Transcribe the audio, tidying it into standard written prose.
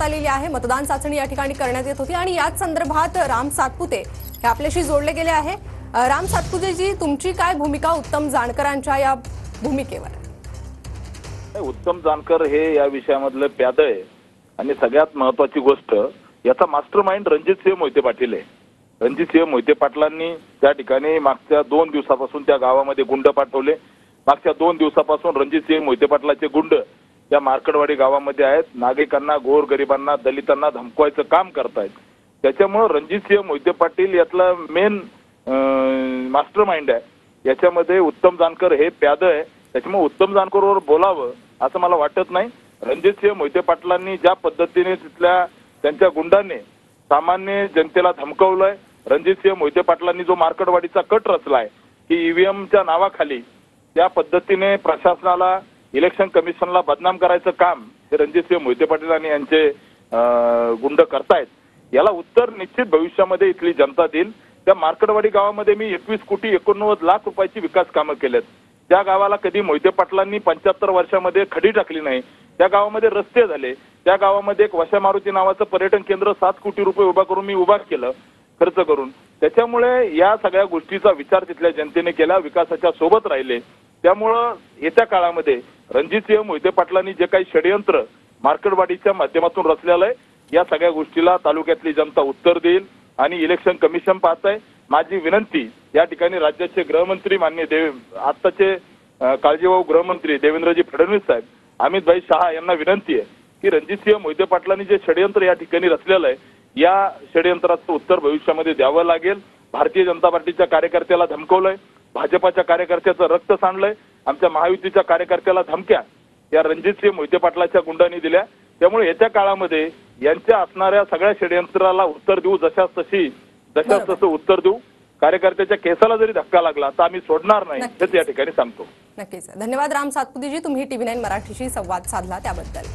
करण्यात आलेली आहे। मतदान चाचणी या ठिकाणी करण्यात येत होती आणि याच संदर्भात राम सातपुते हे आपल्याशी जोडले गेले आहे। राम सातपुते जी, तुमची काय भूमिका उत्तम जानकरांच्या या भूमिकेवर? उत्तम जानकर हे या विषयामधले प्यादे आहे आणि सगळ्यात महत्त्वाची गोष्ट याचा मास्टरमाइंड रणजितसिंह मोहिते पाटील आहे। रणजितसिंह मोहिते पाटलांनी त्या ठिकाणी मागच्या 2 दिवसापासून त्या गावामध्ये गुंड पाठवले। मागच्या 2 दिवसापासून रणजितसिंह मोहिते पाटलाचे गुंड त्या मार्कडवाडी गावामध्ये आहेत। नागरिकांना, गोरगरिबांना, दलितांना धमकवायचं काम करतायत। त्याच्यामुळे रणजितसिंह मोहिते पाटील यातला मेन मास्टरमाइंड आहे। याच्यामध्ये उत्तम जानकर हे प्यादे आहे। त्याच्यामुळे उत्तम जानकरवर बोलावं असं मला वाटत नाही। रणजितसिंह मोहिते पाटलांनी ज्या पद्धतीने तिथल्या त्यांच्या गुंडांनी सामान्य जनतेला धमकवलंय, रणजितसिंह मोहिते पाटलांनी जो मार्कडवाडीचा कट रचलाय की ईव्हीएमच्या नावाखाली त्या पद्धतीने प्रशासनाला, इलेक्शन कमिशनला बदनाम करायचं काम हे रणजितसिंह मोहिते पाटील आणि यांचे गुंड करतायत। याला उत्तर निश्चित भविष्यामध्ये इथली जनता देईल। त्या मार्कडवाडी गावामध्ये मी 21 कोटी 89 लाख रुपयाची विकास कामं केलेत। त्या गावाला कधी मोहिते पाटलांनी 75 वर्षामध्ये खडी टाकली नाही। त्या गावामध्ये रस्ते झाले। त्या गावामध्ये एक वशा मारुती नावाचं पर्यटन केंद्र 7 कोटी रुपये उभा करून मी उभा केलं खर्च करून। त्याच्यामुळे या सगळ्या गोष्टीचा विचार तिथल्या जनतेने केला, विकासाच्या सोबत राहिले। त्यामुळं येत्या काळामध्ये रणजितसिंह मोहिते पाटलांनी जे काही षडयंत्र मार्कडवाडीच्या माध्यमातून रचलेलं आहे, या सगळ्या गोष्टीला तालुक्यातली जनता उत्तर देईल आणि इलेक्शन कमिशन पाहतंय। माझी विनंती या ठिकाणी राज्याचे गृहमंत्री माननीय आत्ताचे काळजीवाहू गृहमंत्री देवेंद्रजी फडणवीस साहेब, अमित शहा यांना विनंती आहे की रणजितसिंह मोहिते पाटलांनी जे षडयंत्र या ठिकाणी रचलेलं आहे, या षडयंत्राचं उत्तर भविष्यामध्ये द्यावं लागेल। भारतीय जनता पार्टीच्या कार्यकर्त्याला धमकवलंय, भाजपाच्या कार्यकर्त्याचं रक्त सांडलंय, आमच्या महायुतीच्या कार्यकर्त्याला धमक्या या रणजितसिंह मोहिते पाटलाच्या गुंडांनी दिल्या। त्यामुळे येत्या काळामध्ये यांच्या असणाऱ्या सगळ्या षडयंत्राला उत्तर देऊ, जशास तसं उत्तर देऊ। कार्यकर्त्याच्या केसाला जरी धक्का लागला तर आम्ही सोडणार नाही, हेच या ठिकाणी सांगतो। नक्कीच। धन्यवाद राम सातपुतेजी, तुम्ही TV9 मराठीशी संवाद साधला त्याबद्दल।